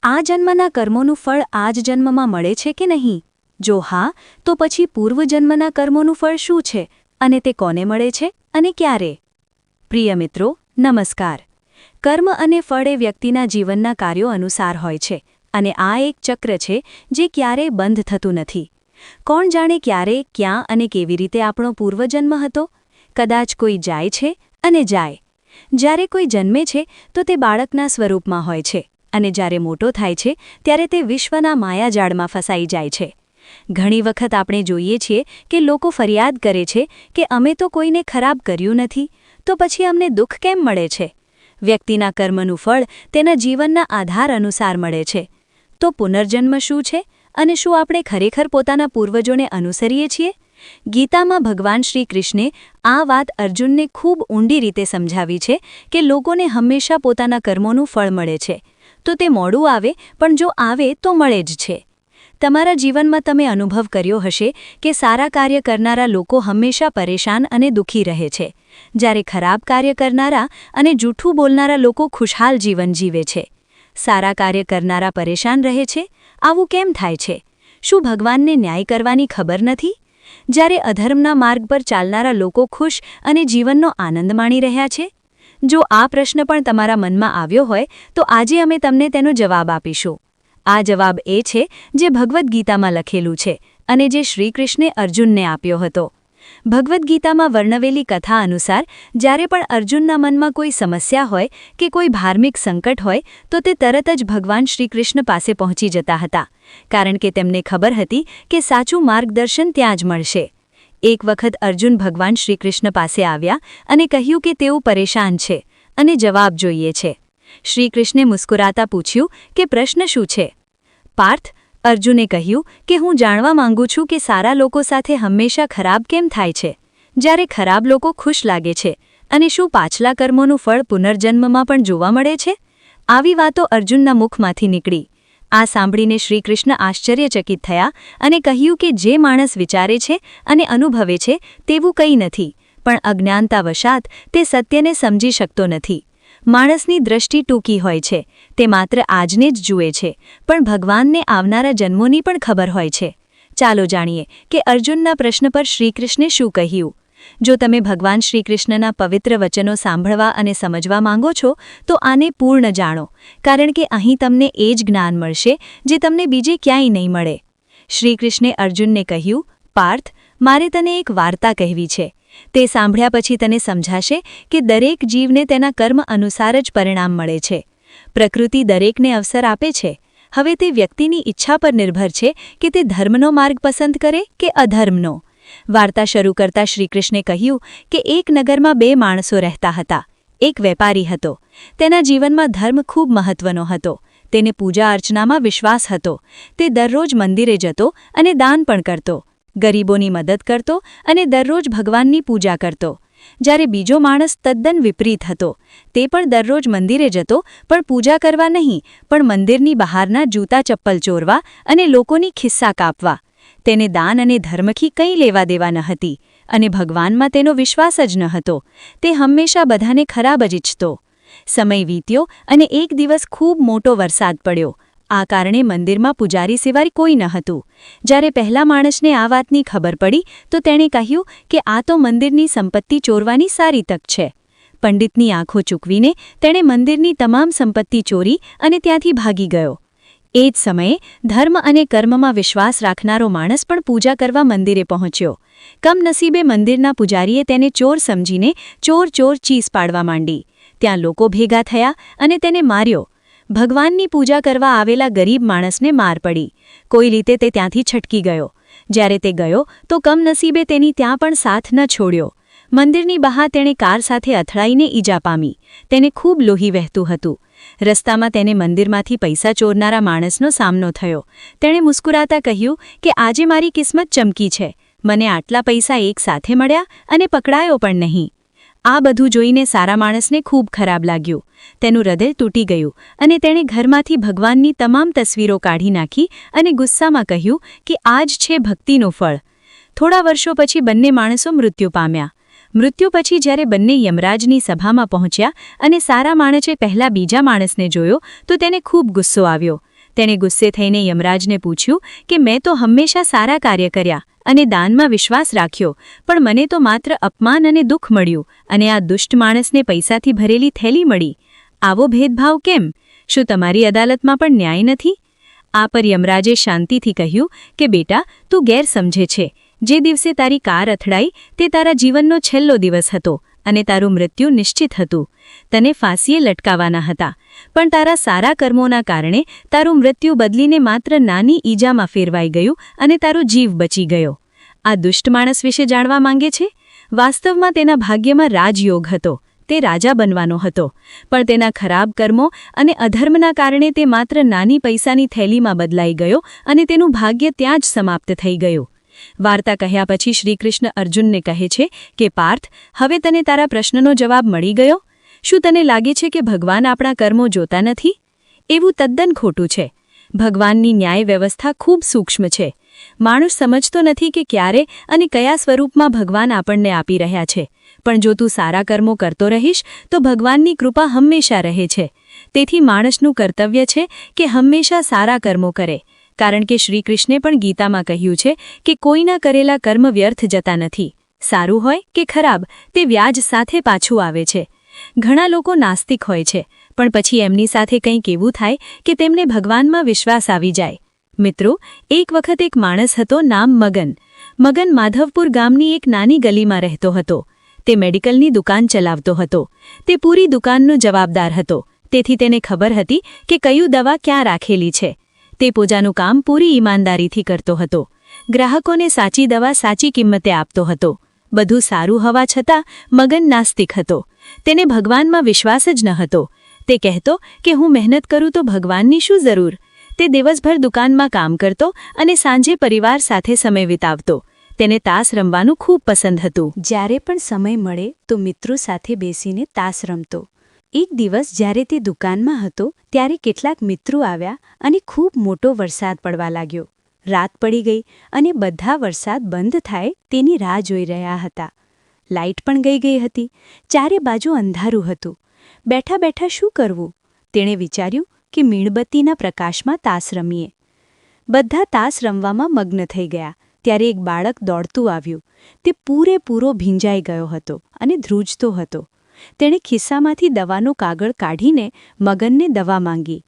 આ જન્મના કર્મોનું ફળ આ જ જન્મમાં મળે છે કે નહીં? જો હા, તો પછી પૂર્વજન્મના કર્મોનું ફળ શું છે અને તે કોને મળે છે અને ક્યારે? પ્રિય મિત્રો, નમસ્કાર. કર્મ અને ફળ એ વ્યક્તિના જીવનના કાર્યો અનુસાર હોય છે અને આ એક ચક્ર છે જે ક્યારેય બંધ થતું નથી. કોણ જાણે ક્યારે, ક્યાં અને કેવી રીતે આપણો પૂર્વજન્મ હતો? કદાચ કોઈ જાય છે અને જાય. જ્યારે કોઈ જન્મે છે તો તે બાળકના સ્વરૂપમાં હોય છે અને જ્યારે મોટો થાય છે ત્યારે તે વિશ્વના માયાજાળમાં ફસાઈ જાય છે. ઘણી વખત આપણે જોઈએ છીએ કે લોકો ફરિયાદ કરે છે કે અમે તો કોઈને ખરાબ કર્યું નથી, તો પછી અમને દુઃખ કેમ મળે છે? વ્યક્તિના કર્મનું ફળ તેના જીવનના આધાર અનુસાર મળે છે. તો પુનર્જન્મ શું છે અને શું આપણે ખરેખર પોતાના પૂર્વજોને અનુસરીએ છીએ? ગીતામાં ભગવાન શ્રી કૃષ્ણે આ વાત અર્જુનને ખૂબ ઊંડી રીતે સમજાવી છે કે લોકોને હંમેશા પોતાના કર્મોનું ફળ મળે છે. તો તે મોડું આવે, પણ જો આવે તો મળે જ છે. તમારા જીવનમાં તમે અનુભવ કર્યો હશે કે સારા કાર્ય કરનારા લોકો હંમેશા પરેશાન અને દુઃખી રહે છે, જ્યારે ખરાબ કાર્ય કરનારા અને જૂઠું બોલનારા લોકો ખુશહાલ જીવન જીવે છે. સારા કાર્ય કરનારા પરેશાન રહે છે. આવું કેમ થાય છે? શું ભગવાનને ન્યાય કરવાની ખબર નથી? જ્યારે અધર્મના માર્ગ પર ચાલનારા લોકો ખુશ અને જીવનનો આનંદ માણી રહ્યા છે? જો આ પ્રશ્ન પણ તમારા મનમાં આવ્યો હોય તો આજે અમે તમને તેનો જવાબ આપીશું. આ જવાબ એ છે જે ભગવદ્ ગીતામાં લખેલું છે અને જે શ્રીકૃષ્ણે અર્જુનને આપ્યો હતો. ભગવદ્ ગીતામાં વર્ણવેલી કથા અનુસાર જ્યારે પણ અર્જુનના મનમાં કોઈ સમસ્યા હોય કે કોઈ ધાર્મિક સંકટ હોય તો તે તરત જ ભગવાન શ્રીકૃષ્ણ પાસે પહોંચી જતા હતા, કારણ કે તેમને ખબર હતી કે સાચું માર્ગદર્શન ત્યાં જ મળશે. એક વખત અર્જુન ભગવાન શ્રીકૃષ્ણ પાસે આવ્યા અને કહ્યું કે તેઓ પરેશાન છે અને જવાબ જોઈએ છે. શ્રીકૃષ્ણે મુસ્કુરાતા પૂછ્યું કે પ્રશ્ન શું છે? પાર્થ, અર્જુને કહ્યું કે હું જાણવા માંગુ છું કે સારા લોકો સાથે હંમેશા ખરાબ કેમ થાય છે, જ્યારે ખરાબ લોકો ખુશ લાગે છે, અને શું પાછલા કર્મોનું ફળ પુનર્જન્મમાં પણ જોવા મળે છે? આવી વાતો અર્જુનના મુખમાંથી નીકળી. આ સાંભળીને શ્રીકૃષ્ણ આશ્ચર્યચકિત થયા અને કહ્યું કે જે માણસ વિચારે છે અને અનુભવે છે તેવું કંઈ નથી, પણ અજ્ઞાનતાવશાત તે સત્યને સમજી શકતો નથી. માણસની દ્રષ્ટિ ટૂંકી હોય છે, તે માત્ર આજને જ જુએ છે, પણ ભગવાનને આવનારા જન્મોની પણ ખબર હોય છે. ચાલો જાણીએ કે અર્જુનના પ્રશ્ન પર શ્રીકૃષ્ણે શું કહ્યું. જો તમે ભગવાન શ્રીકૃષ્ણના પવિત્ર વચનો સાંભળવા અને સમજવા માંગો છો તો આને પૂર્ણ જાણો, કારણ કે અહીં તમને એ જ જ્ઞાન મળશે જે તમને બીજે ક્યાંય નહીં મળે. શ્રીકૃષ્ણે અર્જુનને કહ્યું, પાર્થ, મારે તને એક વાર્તા કહેવી છે. તે સાંભળ્યા પછી તને સમજાશે કે દરેક જીવને તેના કર્મ અનુસાર જ પરિણામ મળે છે. પ્રકૃતિ દરેકને અવસર આપે છે. હવે તે વ્યક્તિની ઈચ્છા પર નિર્ભર છે કે તે ધર્મનો માર્ગ પસંદ કરે કે અધર્મનો. વાર્તા શરૂ કરતા શ્રીકૃષ્ણે કહ્યું કે એક નગરમાં બે માણસો રહેતા હતા. એક વેપારી હતો. તેના જીવનમાં ધર્મ ખૂબ મહત્વનો હતો. તેને પૂજા અર્ચનામાં વિશ્વાસ હતો. તે દરરોજ મંદિરે જતો અને દાન પણ કરતો, ગરીબોની મદદ કરતો અને દરરોજ ભગવાનની પૂજા કરતો. જ્યારે બીજો માણસ તદ્દન વિપરીત હતો. તે પણ દરરોજ મંદિરે જતો, પણ પૂજા કરવા નહીં, પણ મંદિરની બહારના જૂતા ચપ્પલ ચોરવા અને લોકોની ખિસ્સા કાપવા. તેને દાન અને ધર્મથી કંઈ લેવા દેવા ન હતી અને ભગવાનમાં તેનો વિશ્વાસ જ ન હતો. તે હંમેશા બધાને ખરાબ જ ઈચ્છતો. સમય વીત્યો અને એક દિવસ ખૂબ મોટો વરસાદ પડ્યો. આ કારણે મંદિરમાં પૂજારી સિવાય કોઈ ન હતું. જ્યારે પહેલા માણસને આ વાતની ખબર પડી તો તેણે કહ્યું કે આ તો મંદિરની સંપત્તિ ચોરવાની સારી તક છે. પંડિતની આંખો ચૂકવીને તેણે મંદિરની તમામ સંપત્તિ ચોરી અને ત્યાંથી ભાગી ગયો. એ જ સમયે ધર્મ અને કર્મમાં વિશ્વાસ રાખનારો માણસ પણ પૂજા કરવા મંદિરે પહોંચ્યો. કમનસીબે મંદિરના પૂજારીએ તેને ચોર સમજીને ચોર ચીસ પાડવા માંડી. ત્યાં લોકો ભેગા થયા અને તેને માર્યો. ભગવાનની પૂજા કરવા આવેલા ગરીબ માણસને માર પડી. કોઈ રીતે તે ત્યાંથી છટકી ગયો. જ્યારે તે ગયો તો કમનસીબે તેની ત્યાં પણ સાથ ન છોડ્યો. મંદિરની બહાર તેણે કાર સાથે અથડાઈને ઈજા પામી. તેને ખૂબ લોહી વહેતું હતું. રસ્તામાં તેને મંદિરમાંથી પૈસા ચોરનારા માણસનો સામનો થયો. તેણે મુસ્કુરાતા કહ્યું કે આજે મારી કિસ્મત ચમકી છે. મને આટલા પૈસા એક સાથે મળ્યા અને પકડાયો પણ નહીં. આ બધું જોઈને સારા માણસને ખૂબ ખરાબ લાગ્યું. તેનું હૃદય તૂટી ગયું અને તેણે ઘરમાંથી ભગવાનની તમામ તસવીરો કાઢી નાખી અને ગુસ્સામાં કહ્યું કે આ જ છે ભક્તિનું ફળ. થોડા વર્ષો પછી બંને માણસો મૃત્યુ પામ્યા. મૃત્યુ પછી જ્યારે બંને યમરાજની સભામાં પહોંચ્યા અને સારા માણસે પહેલા બીજા માણસને જોયો તો તેને ખૂબ ગુસ્સો આવ્યો. તેણે ગુસ્સે થઈને યમરાજને પૂછ્યું કે મેં તો હંમેશા સારા કાર્ય કર્યા અને દાનમાં વિશ્વાસ રાખ્યો, પણ મને તો માત્ર અપમાન અને દુઃખ મળ્યું અને આ દુષ્ટ માણસને પૈસાથી ભરેલી થેલી મળી. આવો ભેદભાવ કેમ? શું તમારી અદાલતમાં પણ ન્યાય નથી? આ પર યમરાજે શાંતિથી કહ્યું કે બેટા, તું ગેરસમજે છે. જે દિવસે તારી કાર અથડાઈ તે તારા જીવનનો છેલ્લો દિવસ હતો અને તારું મૃત્યુ નિશ્ચિત હતું. તને ફાંસીએ લટકાવવાના હતા, પણ તારા સારા કર્મોના કારણે તારું મૃત્યુ બદલીને માત્ર નાની ઈજામાં ફેરવાઈ ગયું અને તારો જીવ બચી ગયો. આ દુષ્ટ માણસ વિશે જાણવા માંગે છે? વાસ્તવમાં તેના ભાગ્યમાં રાજયોગ હતો. તે રાજા બનવાનો હતો, પણ તેના ખરાબ કર્મો અને અધર્મના કારણે તે માત્ર નાની પૈસાની થેલીમાં બદલાઈ ગયો અને તેનું ભાગ્ય ત્યાં જ સમાપ્ત થઈ ગયું. વાર્તા કહ્યા પછી શ્રીકૃષ્ણ અર્જુનને કહે છે કે પાર્થ, હવે તને તારા પ્રશ્નનો જવાબ મળી ગયો? શું તને લાગે છે કે ભગવાન આપણા કર્મો જોતા નથી? એવું તદ્દન ખોટું છે. ભગવાનની ન્યાય વ્યવસ્થા ખૂબ સૂક્ષ્મ છે. માણસ સમજતો નથી કે ક્યારે અને કયા સ્વરૂપમાં ભગવાન આપણને આપી રહ્યા છે, પણ જો તું સારા કર્મો કરતો રહીશ તો ભગવાનની કૃપા હંમેશા રહે છે. તેથી માણસનું કર્તવ્ય છે કે હંમેશા સારા કર્મો કરે, કારણ કે શ્રીકૃષ્ણે પણ ગીતામાં કહ્યું છે કે કોઈના કરેલા કર્મ વ્યર્થ જતા નથી. સારું હોય કે ખરાબ, તે વ્યાજ સાથે પાછું આવે છે. ઘણા લોકો નાસ્તિક હોય છે, પણ પછી એમની સાથે કંઈક એવું થાય કે તેમને ભગવાનમાં વિશ્વાસ આવી જાય. મિત્રો, એક વખત એક માણસ હતો, નામ મગન. મગન માધવપુર ગામની એક નાની ગલીમાં રહેતો હતો. તે મેડિકલની દુકાન ચલાવતો હતો. તે પૂરી દુકાનનો જવાબદાર હતો, તેથી તેને ખબર હતી કે કયું દવા ક્યાં રાખેલી છે. તે પોતાનું કામ પૂરી ઈમાનદારીથી કરતો હતો. ગ્રાહકોને સાચી દવા સાચી કિંમતે આપતો હતો. બધું સારું હોવા છતાં મગન નાસ્તિક હતો. તેને ભગવાનમાં વિશ્વાસ જ ન હતો. તે કહેતો કે હું મહેનત કરું તો ભગવાનની શું જરૂર? તે દિવસભર દુકાનમાં કામ કરતો અને સાંજે પરિવાર સાથે સમય વિતાવતો. તેને તાસ રમવાનું ખૂબ પસંદ હતું. જ્યારે પણ સમય મળે તો મિત્રો સાથે બેસીને તાસ રમતો. એક દિવસ જ્યારે તે દુકાનમાં હતો ત્યારે કેટલાક મિત્રો આવ્યા અને ખૂબ મોટો વરસાદ પડવા લાગ્યો. રાત પડી ગઈ અને બધા વરસાદ બંધ થાય તેની રાહ જોઈ રહ્યા હતા. લાઇટ પણ ગઈ હતી. ચારે બાજુ અંધારું હતું. બેઠા બેઠા શું કરવું? તેણે વિચાર્યું કે મીણબત્તીના પ્રકાશમાં તાસ રમીએ. બધા તાસ રમવામાં મગ્ન થઈ ગયા. ત્યારે એક બાળક દોડતું આવ્યું. તે પૂરેપૂરો ભીંજાઈ ગયો હતો અને ધ્રુજતો હતો. તેણે ખિસ્સામાંથી દવાનો કાગળ કાઢીને મગનને દવા માંગી.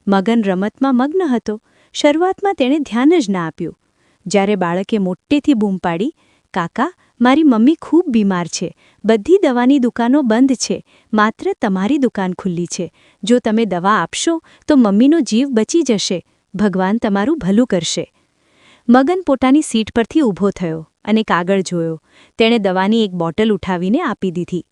મગન રમતમાં મગ્ન હતો. શરૂઆતમાં તેણે ધ્યાન જ ના આપ્યું. જ્યારે બાળકે મોટેથી બૂમ પાડી, કાકા, મારી મમ્મી ખૂબ બીમાર છે. બધી દવાની દુકાનો બંધ છે. માત્ર તમારી દુકાન ખુલ્લી છે. જો તમે દવા આપશો તો મમ્મીનો જીવ બચી જશે. ભગવાન તમારું ભલું કરશે. મગન પોતાની સીટ પરથી ઊભો થયો અને કાગળ જોયો. તેણે દવાની એક બોટલ ઉઠાવીને આપી દીધી.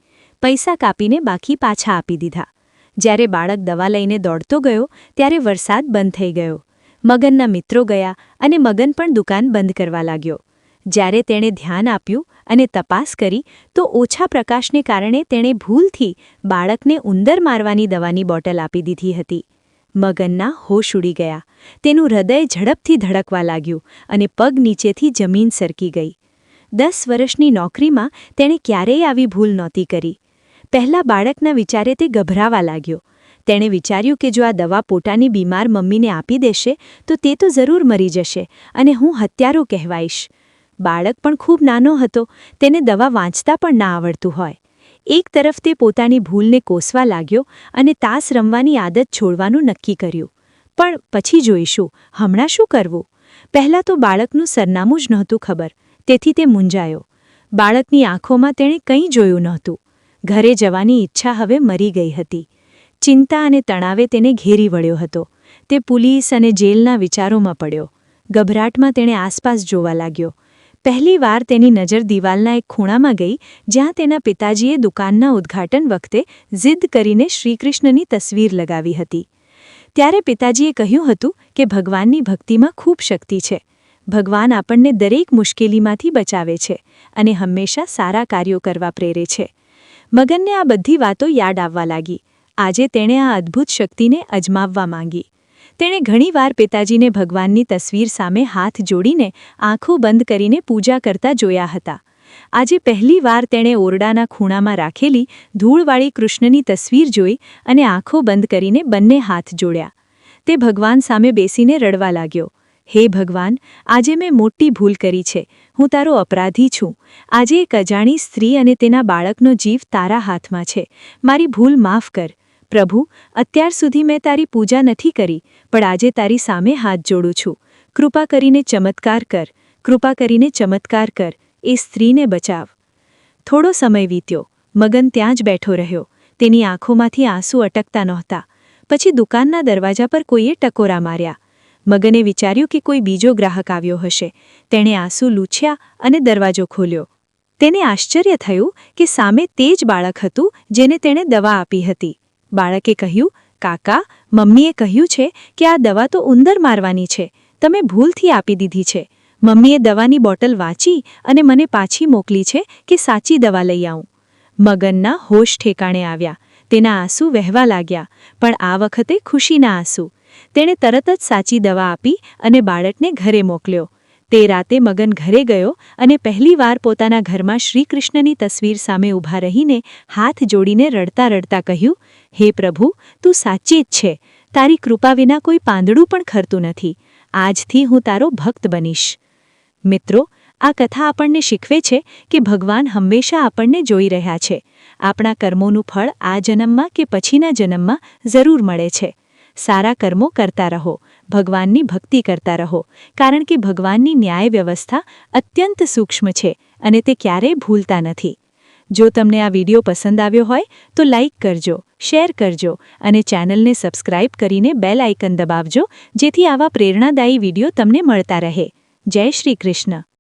પૈસા કાપીને બાકી પાછા આપી દીધા. જ્યારે બાળક દવા લઈને દોડતો ગયો ત્યારે વરસાદ બંધ થઈ ગયો. મગનના મિત્રો ગયા અને મગન પણ દુકાન બંધ કરવા લાગ્યો. જ્યારે તેણે ધ્યાન આપ્યું અને તપાસ કરી તો ઓછા પ્રકાશને કારણે તેણે ભૂલથી બાળકને ઉંદર મારવાની દવાની બોટલ આપી દીધી હતી. મગનના હોશ ઉડી ગયા. તેનું હૃદય ઝડપથી ધડકવા લાગ્યું અને પગ નીચેથી જમીન સરકી ગઈ. 10 વર્ષની નોકરીમાં તેણે ક્યારેય આવી ભૂલ નહોતી કરી. પહેલા બાળકના વિચારે તે ગભરાવા લાગ્યો. તેણે વિચાર્યું કે જો આ દવા પોતાની બીમાર મમ્મીને આપી દેશે તો તે તો જરૂર મરી જશે અને હું હત્યારો કહેવાઈશ. બાળક પણ ખૂબ નાનો હતો. તેને દવા વાંચતા પણ ના આવડતું હોય. એક તરફ તે પોતાની ભૂલને કોસવા લાગ્યો અને તાસ રમવાની આદત છોડવાનું નક્કી કર્યું. પણ પછી જોઈશું. હમણાં શું કરવું? પહેલાં તો બાળકનું સરનામું જ નહોતું ખબર, તેથી તે મૂંઝાયો. બાળકની આંખોમાં તેણે કંઈ જોયું નહોતું. ઘરે જવાની ઈચ્છા હવે મરી ગઈ હતી. ચિંતા અને તણાવે તેને ઘેરી વળ્યો હતો. તે પોલીસ અને જેલના વિચારોમાં પડ્યો. ગભરાટમાં તેણે આસપાસ જોવા લાગ્યો. પહેલીવાર તેની નજર દિવાલના એક ખૂણામાં ગઈ જ્યાં તેના પિતાજીએ દુકાનના ઉદ્ઘાટન વખતે જિદ કરીને શ્રીકૃષ્ણની તસવીર લગાવી હતી. ત્યારે પિતાજીએ કહ્યું હતું કે ભગવાનની ભક્તિમાં ખૂબ શક્તિ છે. ભગવાન આપણને દરેક મુશ્કેલીમાંથી બચાવે છે અને હંમેશા સારા કાર્યો કરવા પ્રેરે છે. મગનને આ બધી વાતો યાદ આવવા લાગી. આજે તેણે આ અદ્ભુત શક્તિને અજમાવવા માંગી. તેણે ઘણીવાર પિતાજીને ભગવાનની તસવીર સામે હાથ જોડીને આંખો બંધ કરીને પૂજા કરતા જોયા હતા. આજે પહેલીવાર તેણે ઓરડાના ખૂણામાં રાખેલી ધૂળવાળી કૃષ્ણની તસવીર જોઈ અને આંખો બંધ કરીને બંને હાથ જોડ્યા. તે ભગવાન સામે બેસીને રડવા લાગ્યો. હે ભગવાન, આજે મેં મોટી ભૂલ કરી છે. હું તારો અપરાધી છું. આજે એક અજાણી સ્ત્રી અને તેના બાળકનો જીવ તારા હાથમાં છે. મારી ભૂલ માફ કર. પ્રભુ, અત્યાર સુધી મેં તારી પૂજા નથી કરી, પણ આજે તારી સામે હાથ જોડું છું. કૃપા કરીને ચમત્કાર કર. કૃપા કરીને ચમત્કાર કર. એ સ્ત્રીને બચાવ. થોડો સમય વીત્યો. મગન ત્યાં જ બેઠો રહ્યો. તેની આંખોમાંથી આંસુ અટકતા નહોતા. પછી દુકાનના દરવાજા પર કોઈએ ટકોરા માર્યા. મગને વિચાર્યું કે કોઈ બીજો ગ્રાહક આવ્યો હશે. તેણે આંસુ લૂછ્યા અને દરવાજો ખોલ્યો. તેને આશ્ચર્ય થયું કે સામે તે જ બાળક હતું જેને તેણે દવા આપી હતી. બાળકે કહ્યું, કાકા, મમ્મીએ કહ્યું છે કે આ દવા તો ઉંદર મારવાની છે. તમે ભૂલથી આપી દીધી છે. મમ્મીએ દવાની બોટલ વાંચી અને મને પાછી મોકલી છે કે સાચી દવા લઈ આવું. મગનના હોશ ઠેકાણે આવ્યા. તેના આંસુ વહેવા લાગ્યા, પણ આ વખતે ખુશીના આંસુ. તેણે તરત જ સાચી દવા આપી અને બાળકને ઘરે મોકલ્યો. તે રાતે મગન ઘરે ગયો અને પહેલીવાર પોતાના ઘરમાં શ્રીકૃષ્ણની તસવીર સામે ઊભા રહીને હાથ જોડીને રડતા રડતા કહ્યું, હે પ્રભુ, તું સાચી જ છે. તારી કૃપા વિના કોઈ પાંદડું પણ ખરતું નથી. આજથી હું તારો ભક્ત બનીશ. મિત્રો, આ કથા આપણને શીખવે છે કે ભગવાન હંમેશા આપણને જોઈ રહ્યા છે. આપણા કર્મોનું ફળ આ જન્મમાં કે પછીના જન્મમાં જરૂર મળે છે. સારા કર્મો કરતા રહો, ભગવાનની ભક્તિ કરતા રહો, કારણ કે ભગવાનની ન્યાય વ્યવસ્થા અત્યંત સૂક્ષ્મ છે અને તે ક્યારેય ભૂલતા નથી. જો તમને આ વિડીયો પસંદ આવ્યો હોય તો લાઇક કરજો, શેર કરજો અને ચેનલને સબસ્ક્રાઇબ કરીને બેલ આઇકન દબાવજો, જેથી આવા પ્રેરણાદાયી વિડીયો તમને મળતા રહે. જય શ્રી કૃષ્ણ.